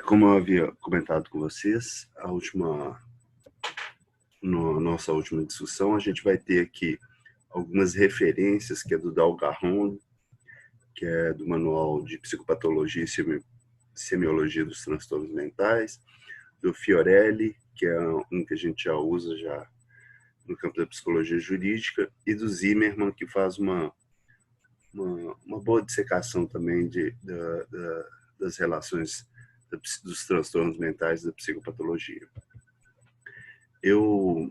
Como eu havia comentado com vocês, nossa última discussão, a gente vai ter aqui algumas referências, que é do Dalgarron, que é do Manual de Psicopatologia e Semiologia dos Transtornos Mentais, do Fiorelli, que é um que a gente já usa já no campo da psicologia jurídica, e do Zimmermann, que faz uma boa dissecação também das relações dos transtornos mentais da psicopatologia. Eu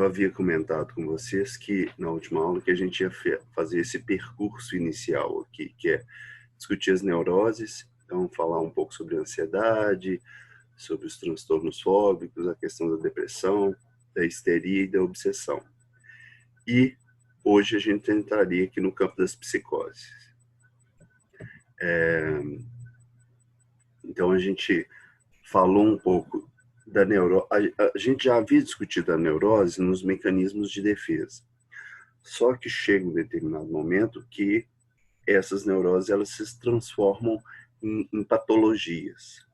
havia comentado com vocês que na última aula que a gente ia fazer esse percurso inicial aqui, que é discutir as neuroses, então falar um pouco sobre a ansiedade, sobre os transtornos fóbicos, a questão da depressão, da histeria e da obsessão. E hoje a gente entraria aqui no campo das psicoses. Então a gente falou um pouco da neurose. A gente já havia discutido a neurose nos mecanismos de defesa. Só que chega um determinado momento que essas neuroses elas se transformam em patologias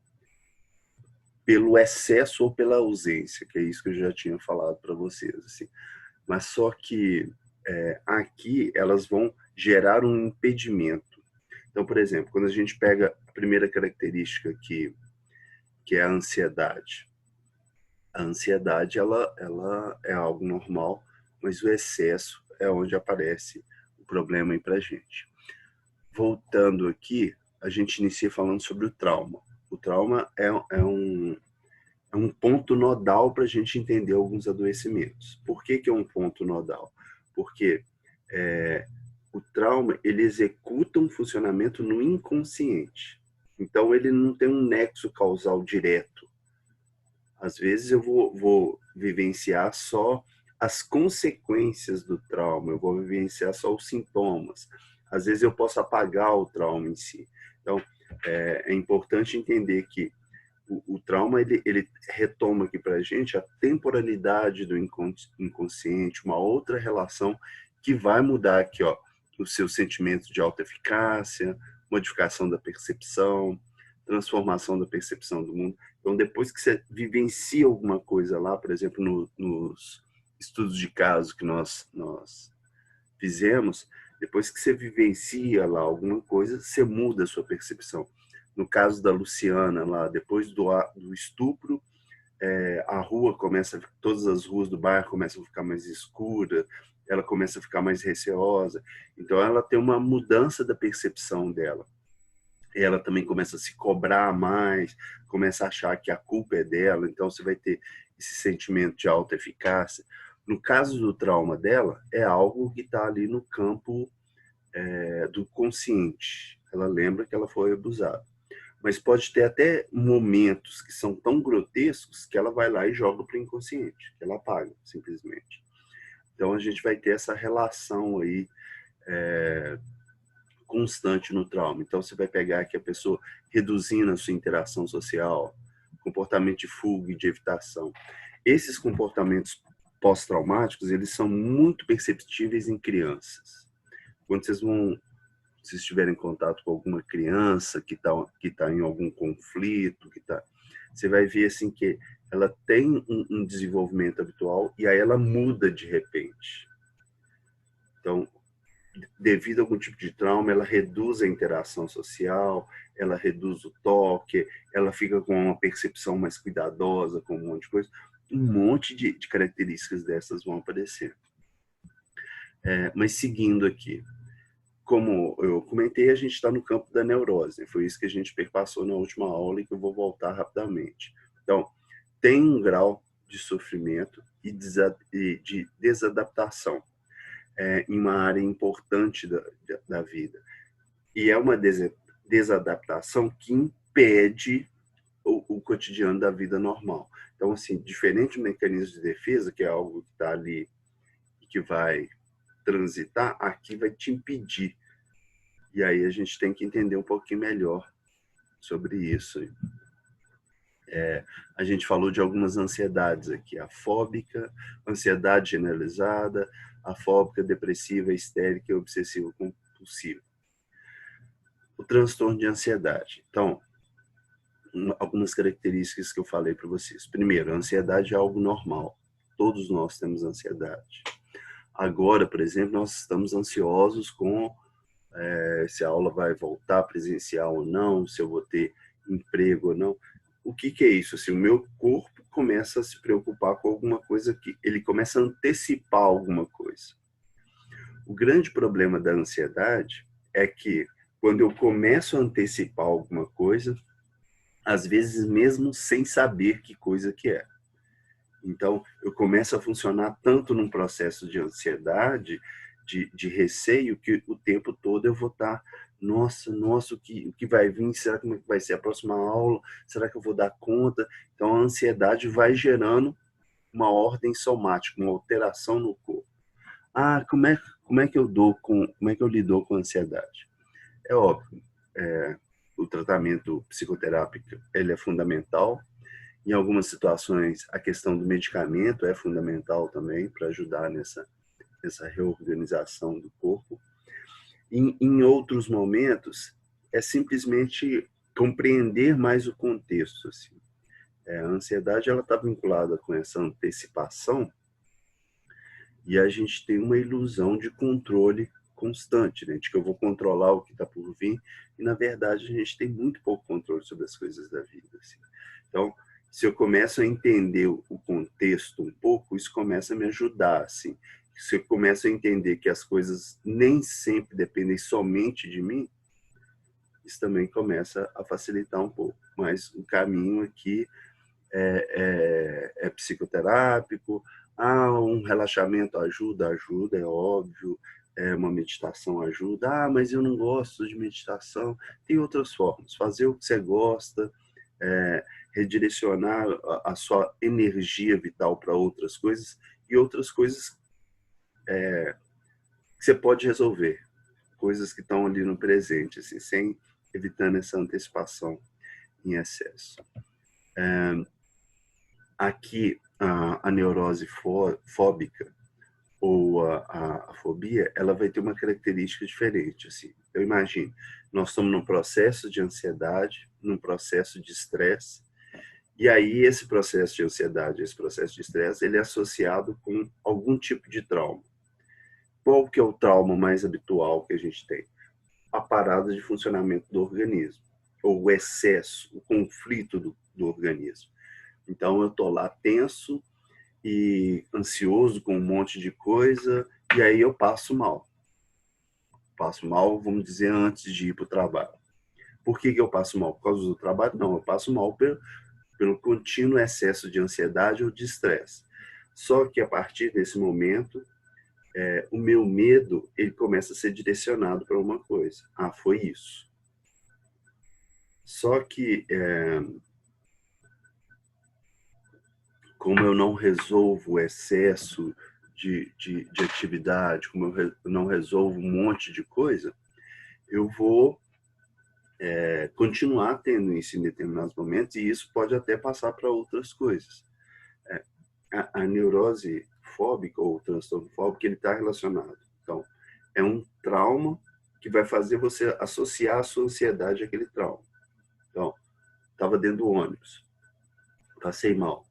pelo excesso ou pela ausência, que é isso que eu já tinha falado para vocês. Assim. Mas só que aqui elas vão gerar um impedimento. Então, por exemplo, quando a gente pega a primeira característica aqui, que é a ansiedade. A ansiedade ela é algo normal, mas o excesso é onde aparece o problema aí para a gente. Voltando aqui, a gente inicia falando sobre o trauma. O trauma é um ponto nodal para a gente entender alguns adoecimentos. Por que é um ponto nodal? Porque o trauma ele executa um funcionamento no inconsciente. Então, ele não tem um nexo causal direto. Às vezes eu vou vivenciar só as consequências do trauma, eu vou vivenciar só os sintomas. Às vezes eu posso apagar o trauma em si. Então, é importante entender que o trauma ele retoma aqui para a gente a temporalidade do inconsciente, uma outra relação que vai mudar aqui, ó, os seus sentimentos de autoeficácia, modificação da percepção, transformação da percepção do mundo. Então, depois que você vivencia alguma coisa lá, por exemplo, nos estudos de caso que nós fizemos, depois que você vivencia lá alguma coisa, você muda a sua percepção. No caso da Luciana, lá, depois do estupro, a rua todas as ruas do bairro começam a ficar mais escuras, ela começa a ficar mais receosa. Então, ela tem uma mudança da percepção dela. Ela também começa a se cobrar mais, começa a achar que a culpa é dela, então você vai ter esse sentimento de autoeficácia. No caso do trauma dela, é algo que está ali no campo do consciente. Ela lembra que ela foi abusada. Mas pode ter até momentos que são tão grotescos que ela vai lá e joga para o inconsciente, que ela apaga, simplesmente. Então a gente vai ter essa relação aí constante no trauma. Então você vai pegar aqui a pessoa reduzindo a sua interação social, comportamento de fuga e de evitação. Esses comportamentos pós-traumáticos, eles são muito perceptíveis em crianças. Quando vocês estiverem em contato com alguma criança que tá em algum conflito, você vai ver assim que ela tem um desenvolvimento habitual e aí ela muda de repente. Então, devido a algum tipo de trauma, ela reduz a interação social, ela reduz o toque, ela fica com uma percepção mais cuidadosa com um monte de coisa. Um monte de características dessas vão aparecer. Mas seguindo aqui, como eu comentei, a gente está no campo da neurose. Foi isso que a gente perpassou na última aula e que eu vou voltar rapidamente. Então, tem um grau de sofrimento e de desadaptação em uma área importante da vida. E é uma desadaptação que impede o cotidiano da vida normal. Então, assim, diferente do mecanismo de defesa, que é algo que está ali e que vai transitar, aqui vai te impedir. E aí a gente tem que entender um pouquinho melhor sobre isso. A gente falou de algumas ansiedades aqui, a fóbica, ansiedade generalizada, a fóbica, depressiva, histérica e obsessiva compulsiva. transtorno de ansiedade. Então, algumas características que eu falei para vocês. Primeiro, a ansiedade é algo normal. Todos nós temos ansiedade. Agora, por exemplo, nós estamos ansiosos com se a aula vai voltar presencial ou não, se eu vou ter emprego ou não. O que é isso? Assim, o meu corpo começa a se preocupar com alguma coisa, que ele começa a antecipar alguma coisa. O grande problema da ansiedade é que quando eu começo a antecipar alguma coisa, às vezes mesmo sem saber que coisa que é. Então, eu começo a funcionar tanto num processo de ansiedade, de receio, que o tempo todo eu vou estar, nossa, o que vai vir? Será que vai ser a próxima aula? Será que eu vou dar conta? Então, a ansiedade vai gerando uma ordem somática, uma alteração no corpo. Ah, como é que eu lido com a ansiedade? É óbvio, o tratamento psicoterápico ele é fundamental. Em algumas situações, a questão do medicamento é fundamental também para ajudar nessa reorganização do corpo. Em outros momentos, é simplesmente compreender mais o contexto. Assim. A ansiedade ela está vinculada com essa antecipação e a gente tem uma ilusão de controle constante, né? De que eu vou controlar o que está por vir, e na verdade a gente tem muito pouco controle sobre as coisas da vida. Assim. Então, se eu começo a entender o contexto um pouco, isso começa a me ajudar. Assim. Se eu começo a entender que as coisas nem sempre dependem somente de mim, isso também começa a facilitar um pouco. Mas o caminho aqui é psicoterápico. Um relaxamento ajuda, é óbvio. Uma meditação ajuda. Mas eu não gosto de meditação. Tem outras formas. Fazer o que você gosta, redirecionar a sua energia vital para outras coisas, e outras coisas que você pode resolver. Coisas que estão ali no presente, assim, sem evitando essa antecipação em excesso. Aqui, a neurose fóbica ou a fobia, ela vai ter uma característica diferente. Assim. Eu imagino, nós estamos num processo de ansiedade, num processo de estresse, e aí esse processo de ansiedade, esse processo de estresse, ele é associado com algum tipo de trauma. Qual que é o trauma mais habitual que a gente tem? A parada de funcionamento do organismo, ou o excesso, o conflito do organismo. Então, eu estou lá tenso e ansioso com um monte de coisa, e aí eu passo mal. Passo mal, vamos dizer, antes de ir para o trabalho. Por que eu passo mal? Por causa do trabalho? Não, eu passo mal pelo contínuo excesso de ansiedade ou de estresse. Só que a partir desse momento, o meu medo ele começa a ser direcionado para uma coisa. Foi isso. Só que como eu não resolvo o excesso de atividade, como eu não resolvo um monte de coisa, eu vou continuar tendo isso em determinados momentos, e isso pode até passar para outras coisas. A neurose fóbica ou transtorno fóbico, ele está relacionado. Então, é um trauma que vai fazer você associar a sua ansiedade àquele trauma. Então, estava dentro do ônibus, passei mal.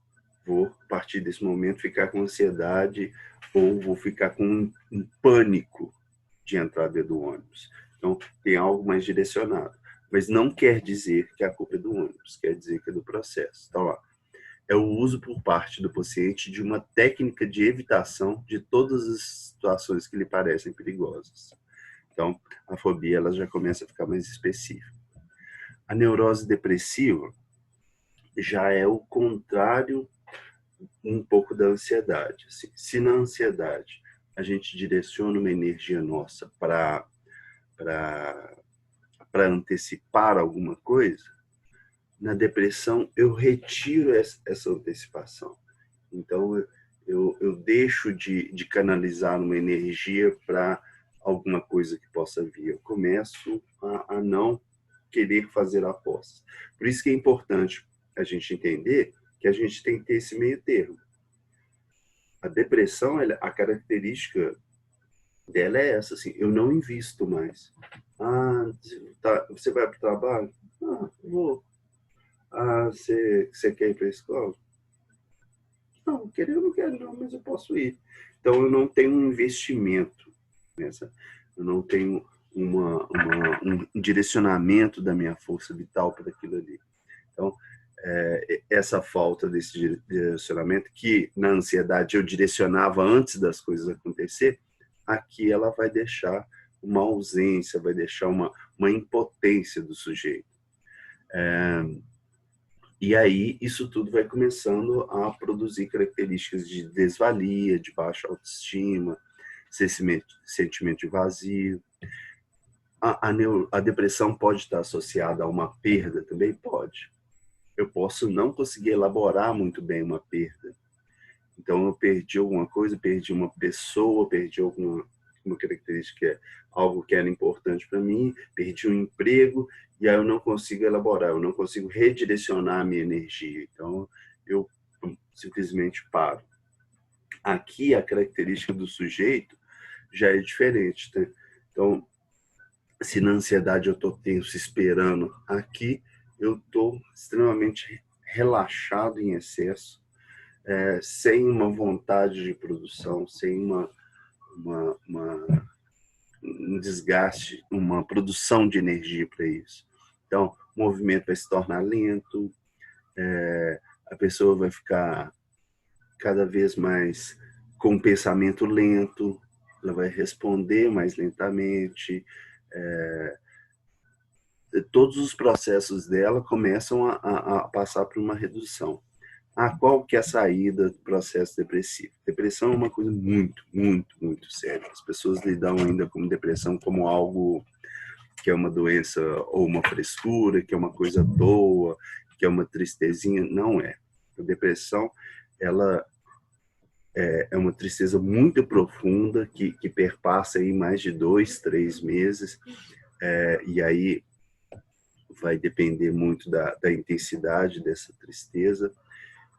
Vou, a partir desse momento, ficar com ansiedade ou vou ficar com um pânico de entrar dentro do ônibus. Então, tem algo mais direcionado. Mas não quer dizer que a culpa é do ônibus, quer dizer que é do processo. Então, lá, é o uso por parte do paciente de uma técnica de evitação de todas as situações que lhe parecem perigosas. Então, a fobia ela já começa a ficar mais específica. A neurose depressiva já é o contrário um pouco da ansiedade. Assim, se na ansiedade a gente direciona uma energia nossa para antecipar alguma coisa, na depressão eu retiro essa antecipação. Então eu deixo de canalizar uma energia para alguma coisa que possa vir. Eu começo a não querer fazer apostas. Por isso que é importante a gente entender que a gente tem que ter esse meio termo. A depressão, a característica dela é essa, assim, eu não invisto mais. você vai para o trabalho? Ah, vou. Ah, você quer ir para a escola? Não, querer eu não quero não, mas eu posso ir. Então, eu não tenho um investimento nessa. Eu não tenho um direcionamento da minha força vital para aquilo ali. Então, essa falta desse direcionamento, que na ansiedade eu direcionava antes das coisas acontecer, aqui ela vai deixar uma ausência, vai deixar uma impotência do sujeito. E aí isso tudo vai começando a produzir características de desvalia, de baixa autoestima, sentimento de vazio. A depressão pode estar associada a uma perda também? Pode. Eu posso não conseguir elaborar muito bem uma perda. Então, eu perdi alguma coisa, perdi uma pessoa, perdi uma característica, algo que era importante para mim, perdi um emprego, e aí eu não consigo elaborar, eu não consigo redirecionar a minha energia. Então, eu simplesmente paro. Aqui, a característica do sujeito já é diferente. Né? Então, se na ansiedade eu estou tenso, esperando, aqui eu estou extremamente relaxado em excesso, sem uma vontade de produção, sem um desgaste, uma produção de energia para isso. Então, o movimento vai se tornar lento, a pessoa vai ficar cada vez mais com um pensamento lento, ela vai responder mais lentamente, todos os processos dela começam a passar por uma redução. Qual que é a saída do processo depressivo? Depressão é uma coisa muito, muito, muito séria. As pessoas lidam ainda com depressão como algo que é uma doença ou uma frescura, que é uma coisa à toa, que é uma tristezinha. Não é. A depressão, ela é uma tristeza muito profunda que perpassa aí mais de 2, 3 meses. E aí vai depender muito da intensidade dessa tristeza.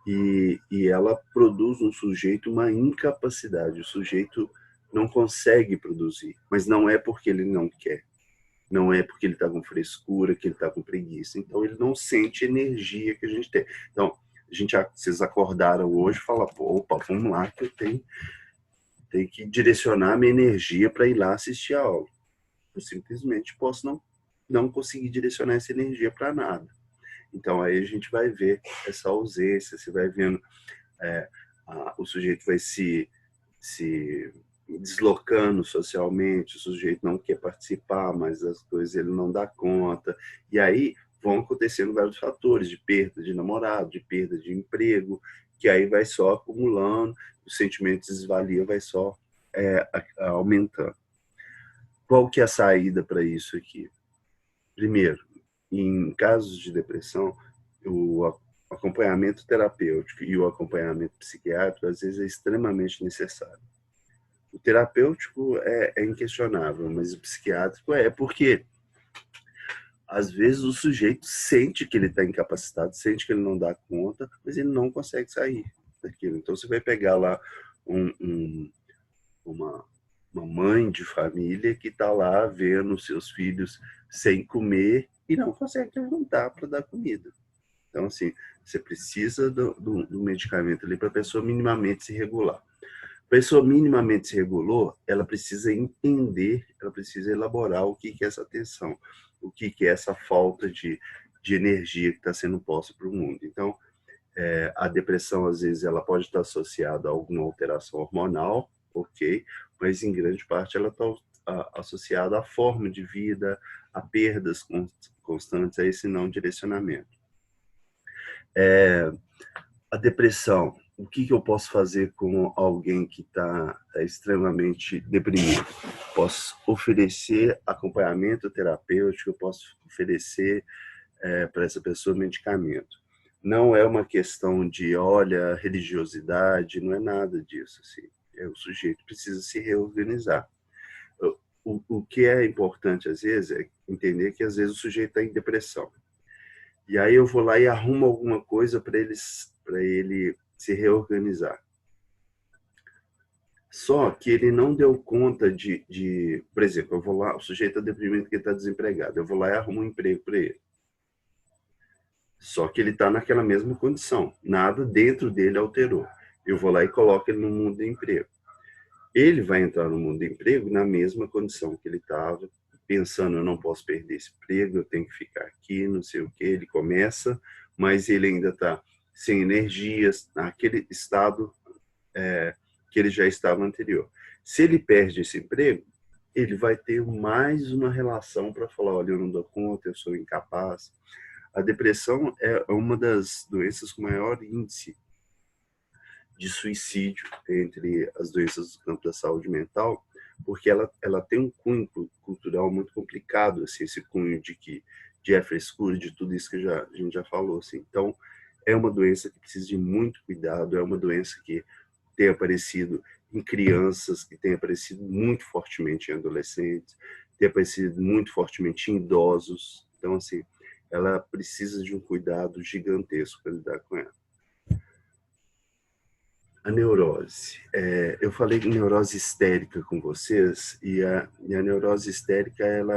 E ela produz no sujeito uma incapacidade. O sujeito não consegue produzir, mas não é porque ele não quer. Não é porque ele está com frescura, que ele está com preguiça. Então, ele não sente energia que a gente tem. Então, vocês acordaram hoje e falaram, opa, vamos lá, que eu tenho que direcionar minha energia para ir lá assistir a aula. Eu simplesmente posso não conseguir direcionar essa energia para nada. Então, aí a gente vai ver essa ausência, você vai vendo, o sujeito vai se deslocando socialmente, o sujeito não quer participar, mas as coisas ele não dá conta. E aí vão acontecendo vários fatores de perda de namorado, de perda de emprego, que aí vai só acumulando, o sentimento de desvalia vai só aumentando. Qual que é a saída para isso aqui? Primeiro, em casos de depressão, o acompanhamento terapêutico e o acompanhamento psiquiátrico, às vezes, é extremamente necessário. O terapêutico é inquestionável, mas o psiquiátrico porque, às vezes, o sujeito sente que ele está incapacitado, sente que ele não dá conta, mas ele não consegue sair daquilo. Então, você vai pegar lá uma mãe de família que está lá vendo seus filhos sem comer e não consegue levantar para dar comida. Então, assim, você precisa do medicamento ali para a pessoa minimamente se regular. A pessoa minimamente se regulou, ela precisa entender, ela precisa elaborar o que é essa tensão, o que é essa falta de energia que está sendo posta para o mundo. Então, a depressão, às vezes, ela pode estar associada a alguma alteração hormonal, ok, mas em grande parte ela está associada à forma de vida, a perdas constantes, a esse não direcionamento. A depressão, o que eu posso fazer com alguém que está extremamente deprimido? Posso oferecer acompanhamento terapêutico, eu posso oferecer para essa pessoa medicamento. Não é uma questão de, olha, religiosidade, não é nada disso. Assim. O sujeito precisa se reorganizar. O que é importante, às vezes, é entender que, às vezes, o sujeito está em depressão. E aí eu vou lá e arrumo alguma coisa para ele se reorganizar. Só que ele não deu conta por exemplo, eu vou lá, o sujeito está deprimido porque está desempregado, eu vou lá e arrumo um emprego para ele. Só que ele está naquela mesma condição, nada dentro dele alterou. Eu vou lá e coloco ele no mundo do emprego. Ele vai entrar no mundo do emprego na mesma condição que ele estava, pensando, eu não posso perder esse emprego, eu tenho que ficar aqui, não sei o que. Ele começa, mas ele ainda está sem energias, naquele estado que ele já estava anterior. Se ele perde esse emprego, ele vai ter mais uma relação para falar, olha, eu não dou conta, eu sou incapaz. A depressão é uma das doenças com maior índice de suicídio entre as doenças do campo da saúde mental, porque ela tem um cunho cultural muito complicado, assim, esse cunho de frescura, de tudo isso que a gente já falou. Assim. Então, é uma doença que precisa de muito cuidado, é uma doença que tem aparecido em crianças, que tem aparecido muito fortemente em adolescentes, tem aparecido muito fortemente em idosos. Então, assim, ela precisa de um cuidado gigantesco para lidar com ela. A neurose. Eu falei de neurose histérica com vocês, e a neurose histérica ela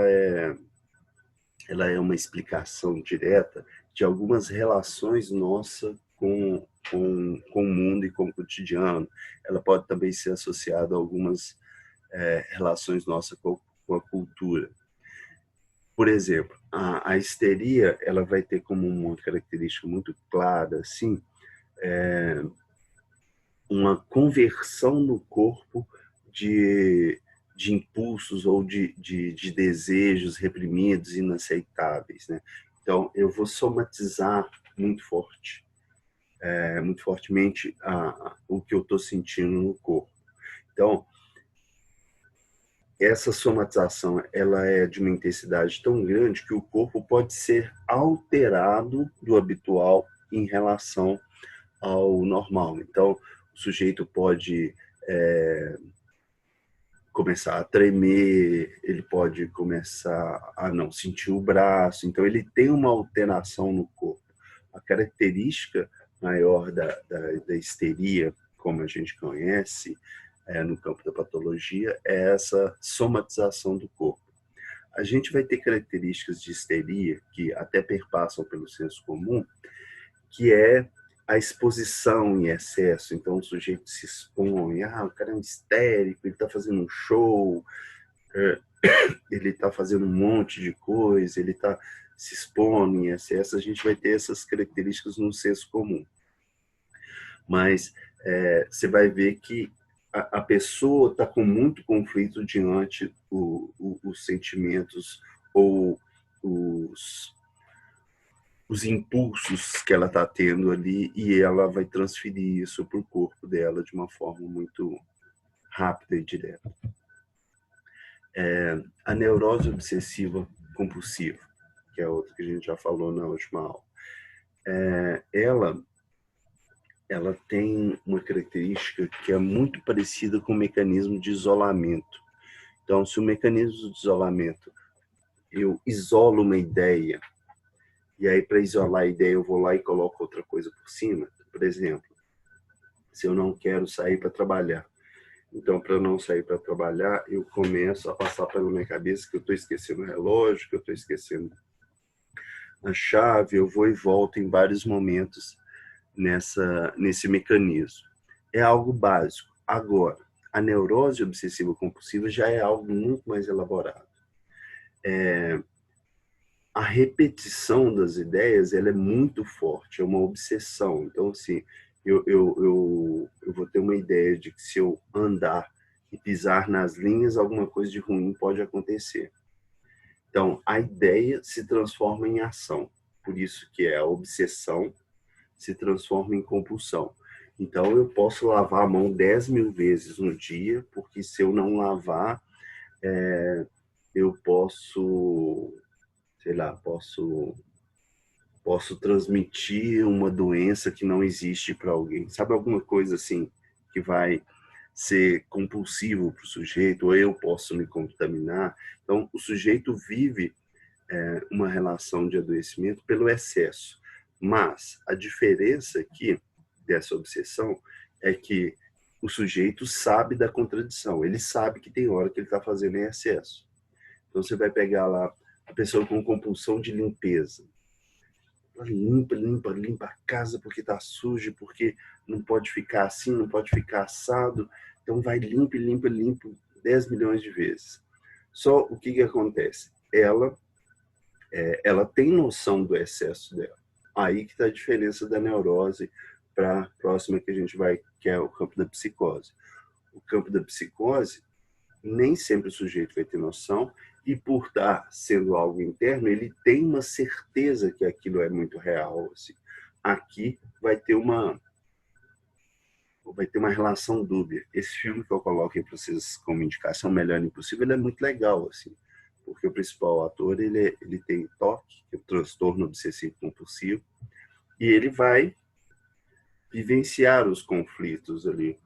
é uma explicação direta de algumas relações nossas com o mundo e com o cotidiano. Ela pode também ser associada a algumas relações nossas com a cultura. Por exemplo, a histeria ela vai ter como uma característica muito clara, assim, uma conversão no corpo de impulsos ou de desejos reprimidos, inaceitáveis. Né? Então, eu vou somatizar muito muito fortemente o que eu estou sentindo no corpo. Então, essa somatização ela é de uma intensidade tão grande que o corpo pode ser alterado do habitual em relação ao normal. Então, o sujeito pode começar a tremer, ele pode começar a não sentir o braço. Então, ele tem uma alteração no corpo. A característica maior da histeria, como a gente conhece no campo da patologia, é essa somatização do corpo. A gente vai ter características de histeria que até perpassam pelo senso comum, que é a exposição em excesso. Então, o sujeito se expõe, o cara é um histérico, ele está fazendo um show, ele está fazendo um monte de coisa, ele está se expondo em excesso. A gente vai ter essas características no senso comum. Mas você vai ver que a pessoa está com muito conflito diante os sentimentos ou os impulsos que ela está tendo ali e ela vai transferir isso para o corpo dela de uma forma muito rápida e direta. A neurose obsessiva compulsiva, que é outra que a gente já falou na última aula, ela tem uma característica que é muito parecida com o mecanismo de isolamento. Então, se o mecanismo de isolamento, eu isolo uma ideia, e aí para isolar a ideia eu vou lá e coloco outra coisa por cima, por exemplo, se eu não quero sair para trabalhar, então, para não sair para trabalhar, eu começo a passar pela minha cabeça que eu estou esquecendo o relógio, que eu estou esquecendo a chave, eu vou e volto em vários momentos nesse mecanismo. É algo básico. Agora, a neurose obsessiva compulsiva já é algo muito mais elaborado. A repetição das ideias ela é muito forte, é uma obsessão. Então, assim, eu vou ter uma ideia de que se eu andar e pisar nas linhas, alguma coisa de ruim pode acontecer. Então, a ideia se transforma em ação. Por isso que a obsessão se transforma em compulsão. Então, eu posso lavar a mão 10.000 vezes no dia, porque se eu não lavar, eu posso, sei lá, posso transmitir uma doença que não existe para alguém. Sabe alguma coisa assim que vai ser compulsivo para o sujeito, ou eu posso me contaminar? Então, o sujeito vive uma relação de adoecimento pelo excesso. Mas a diferença aqui dessa obsessão é que o sujeito sabe da contradição, ele sabe que tem hora que ele está fazendo em excesso. Então você vai pegar lá a pessoa com compulsão de limpeza. Ela limpa a casa porque está sujo, porque não pode ficar assim, não pode ficar assado. Então vai limpa 10 milhões de vezes. Só o que acontece? Ela tem noção do excesso dela. Aí que está a diferença da neurose para a próxima que a gente vai, que é o campo da psicose. O campo da psicose, nem sempre o sujeito vai ter noção, e por estar sendo algo interno, ele tem uma certeza que aquilo é muito real. Assim. Aqui vai ter uma relação dúbia. Esse filme que eu coloco para vocês como indicação, Melhor Impossível, ele é muito legal, assim, porque o principal ator, ele tem TOC, que é o transtorno obsessivo compulsivo, e ele vai vivenciar os conflitos ali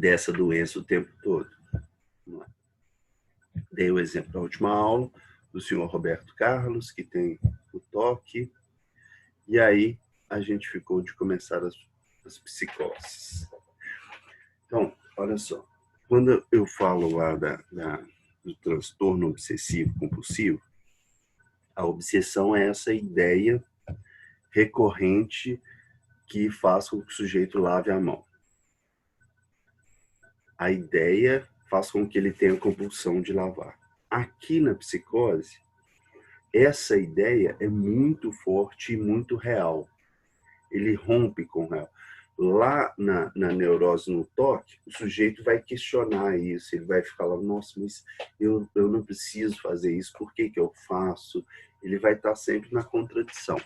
dessa doença o tempo todo. Dei o exemplo da última aula do senhor Roberto Carlos, que tem o TOC, e aí a gente ficou de começar as psicoses. Então, olha só, quando eu falo lá do transtorno obsessivo compulsivo, a obsessão é essa ideia recorrente que faz com que o sujeito lave a mão. A ideia faz com que ele tenha compulsão de lavar. Aqui na psicose, essa ideia é muito forte e muito real. Ele rompe com o real. Lá na neurose, no TOC, o sujeito vai questionar isso, ele vai ficar lá, nossa, mas eu não preciso fazer isso, por que eu faço? Ele vai estar sempre na contradição.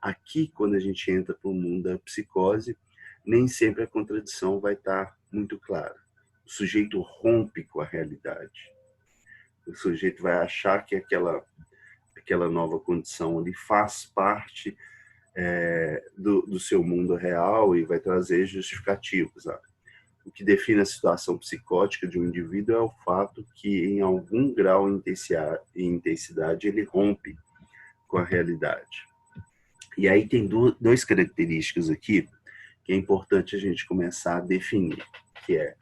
Aqui, quando a gente entra para o mundo da psicose, nem sempre a contradição vai estar muito clara. O sujeito rompe com a realidade. O sujeito vai achar que aquela nova condição ali faz parte do seu mundo real e vai trazer justificativos. Sabe? O que define a situação psicótica de um indivíduo é o fato que, em algum grau e intensidade, ele rompe com a realidade. E aí tem duas características aqui que é importante a gente começar a definir, que é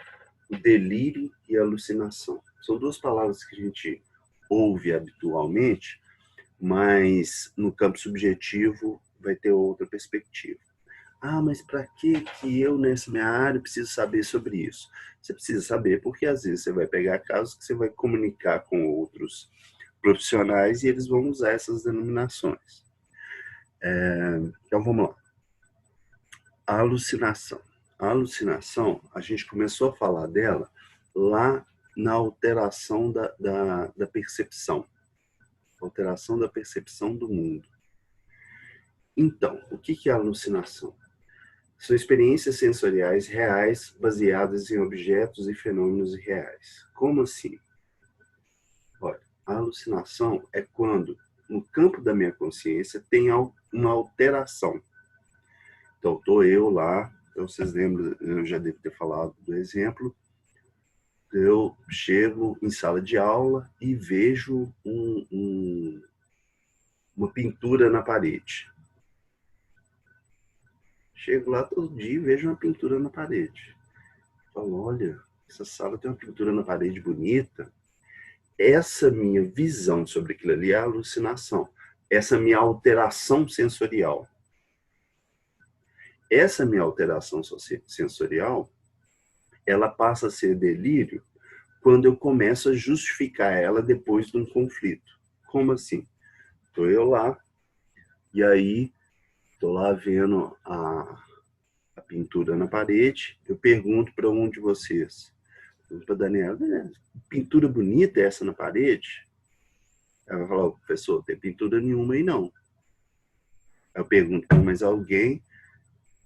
o delírio e a alucinação. São duas palavras que a gente ouve habitualmente, mas no campo subjetivo vai ter outra perspectiva. Ah, mas para que eu, nessa minha área, preciso saber sobre isso? Você precisa saber porque, às vezes, você vai pegar casos que você vai comunicar com outros profissionais e eles vão usar essas denominações. Então, vamos lá. A alucinação. A alucinação, a gente começou a falar dela lá na alteração da percepção. Alteração da percepção do mundo. Então, o que é alucinação? São experiências sensoriais reais baseadas em objetos e fenômenos reais. Como assim? Olha, a alucinação é quando, no campo da minha consciência, tem uma alteração. Então, estou eu lá, então vocês lembram, eu já devo ter falado do exemplo, eu chego em sala de aula e vejo uma pintura na parede. Chego lá todo dia e vejo uma pintura na parede. Falo, olha, essa sala tem uma pintura na parede bonita. Essa minha visão sobre aquilo ali é alucinação. Essa minha alteração sensorial. Essa minha alteração sensorial, ela passa a ser delírio quando eu começo a justificar ela depois de um conflito. Como assim? Estou eu lá, e aí estou lá vendo a pintura na parede, eu pergunto para um de vocês, para a Daniela, pintura bonita essa na parede? Ela vai falar, professor, tem pintura nenhuma aí não. Eu pergunto, mas alguém?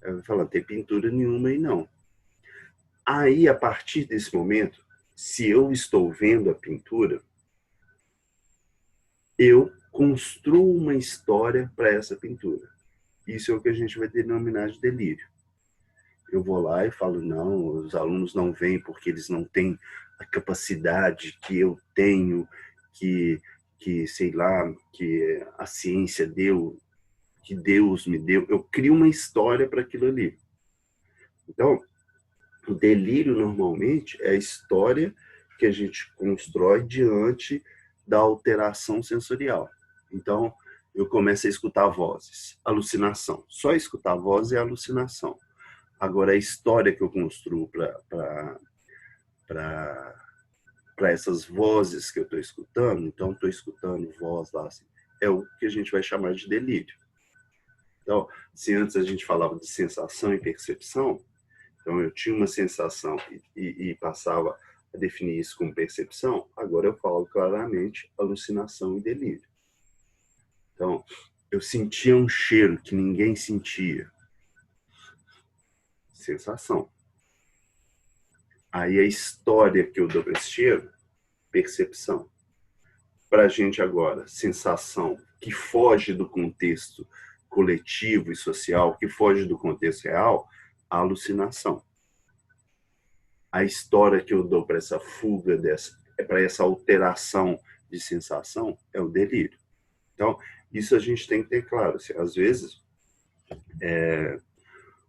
Ela vai falar, tem pintura nenhuma aí não. Aí, a partir desse momento, se eu estou vendo a pintura, eu construo uma história para essa pintura. Isso é o que a gente vai denominar de delírio. Eu vou lá e falo, não, os alunos não vêm porque eles não têm a capacidade que eu tenho, que sei lá, que a ciência deu, que Deus me deu. Eu crio uma história para aquilo ali. Então, o delírio, normalmente, é a história que a gente constrói diante da alteração sensorial. Então, eu começo a escutar vozes, alucinação. Só escutar voz é alucinação. Agora, a história que eu construo para essas vozes que eu estou escutando, então estou escutando voz lá, assim, é o que a gente vai chamar de delírio. Então, se antes a gente falava de sensação e percepção, então eu tinha uma sensação e passava a definir isso como percepção, agora eu falo claramente alucinação e delírio. Então, eu sentia um cheiro que ninguém sentia, sensação. Aí a história que eu dou para esse cheiro, percepção. Para a gente agora, sensação que foge do contexto coletivo e social, que foge do contexto real, a alucinação. A história que eu dou para essa fuga, para essa alteração de sensação, é o delírio. Então, isso a gente tem que ter claro. Assim, às vezes,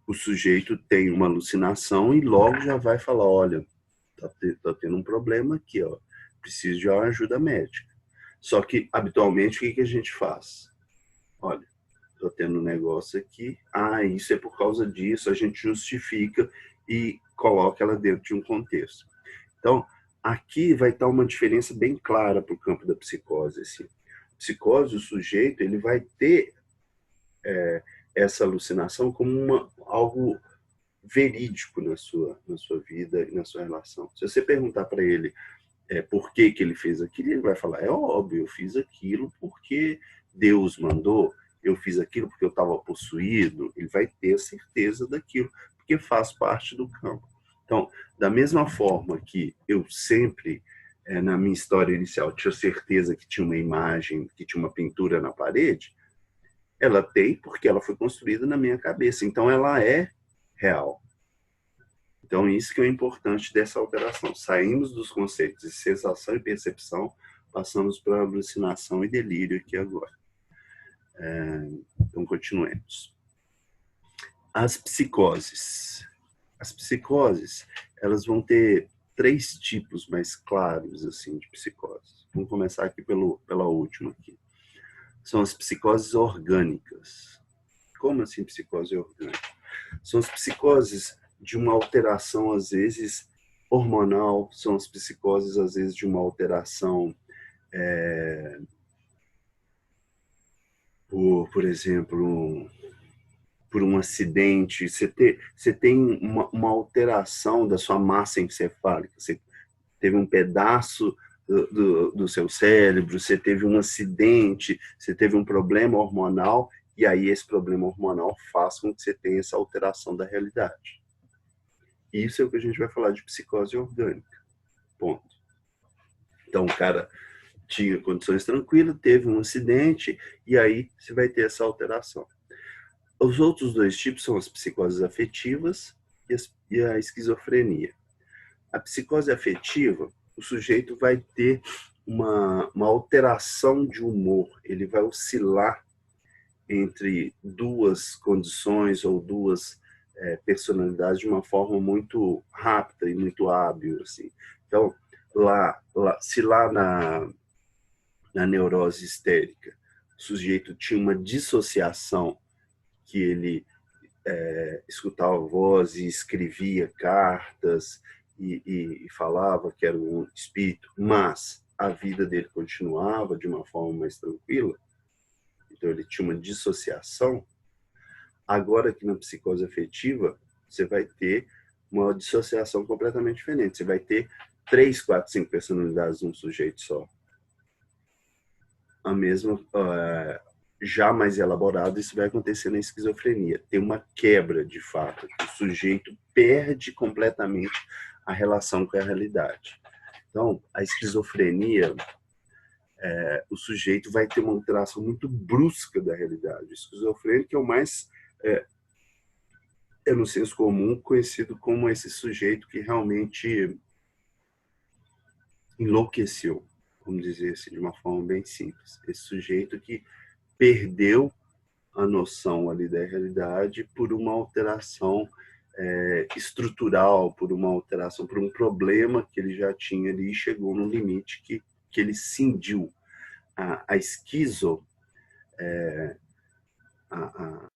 o sujeito tem uma alucinação e logo já vai falar, olha, tá tendo um problema aqui, ó, preciso de uma ajuda médica. Só que, habitualmente, o que a gente faz? Olha, estou tendo um negócio aqui, isso é por causa disso, a gente justifica e coloca ela dentro de um contexto. Então, aqui vai estar uma diferença bem clara para o campo da psicose. Assim. Psicose, o sujeito, ele vai ter essa alucinação como algo verídico na sua vida e na sua relação. Se você perguntar para ele por que ele fez aquilo, ele vai falar, é óbvio, eu fiz aquilo porque Deus mandou, eu fiz aquilo porque eu estava possuído, ele vai ter certeza daquilo, porque faz parte do campo. Então, da mesma forma que eu sempre, na minha história inicial, tinha certeza que tinha uma imagem, que tinha uma pintura na parede, ela tem porque ela foi construída na minha cabeça, então ela é real. Então, isso que é o importante dessa alteração. Saímos dos conceitos de sensação e percepção, passamos para alucinação e delírio aqui agora. Então, continuemos. As psicoses. As psicoses, elas vão ter 3 tipos mais claros assim de psicoses. Vamos começar aqui pela última aqui. São as psicoses orgânicas. Como assim psicose orgânica? São as psicoses de uma alteração, às vezes, hormonal, são as psicoses, às vezes, de uma alteração, por exemplo, por um acidente, você tem uma alteração da sua massa encefálica, você teve um pedaço do seu cérebro, você teve um acidente, você teve um problema hormonal, e aí esse problema hormonal faz com que você tenha essa alteração da realidade. Isso é o que a gente vai falar de psicose orgânica. Ponto. Então, o cara tinha condições tranquilas, teve um acidente, e aí você vai ter essa alteração. Os outros 2 tipos são as psicoses afetivas e a esquizofrenia. A psicose afetiva, o sujeito vai ter uma alteração de humor, ele vai oscilar entre 2 condições ou 2 personalidades de uma forma muito rápida e muito hábil. Assim. Então, se lá na neurose histérica, o sujeito tinha uma dissociação que ele escutava voz e escrevia cartas e falava que era um espírito, mas a vida dele continuava de uma forma mais tranquila, então ele tinha uma dissociação. Agora que na psicose afetiva, você vai ter uma dissociação completamente diferente. Você vai ter 3, 4, 5 personalidades num sujeito só. A mesma, já mais elaborado, isso vai acontecer na esquizofrenia. Tem uma quebra, de fato. O sujeito perde completamente a relação com a realidade. Então, a esquizofrenia, o sujeito vai ter uma alteração muito brusca da realidade. O esquizofrênico é o mais, no senso comum, conhecido como esse sujeito que realmente enlouqueceu, vamos dizer assim, de uma forma bem simples. Esse sujeito que perdeu a noção ali da realidade por uma alteração estrutural, por uma alteração, por um problema que ele já tinha ali, e chegou no limite que ele cindiu. A esquizo, a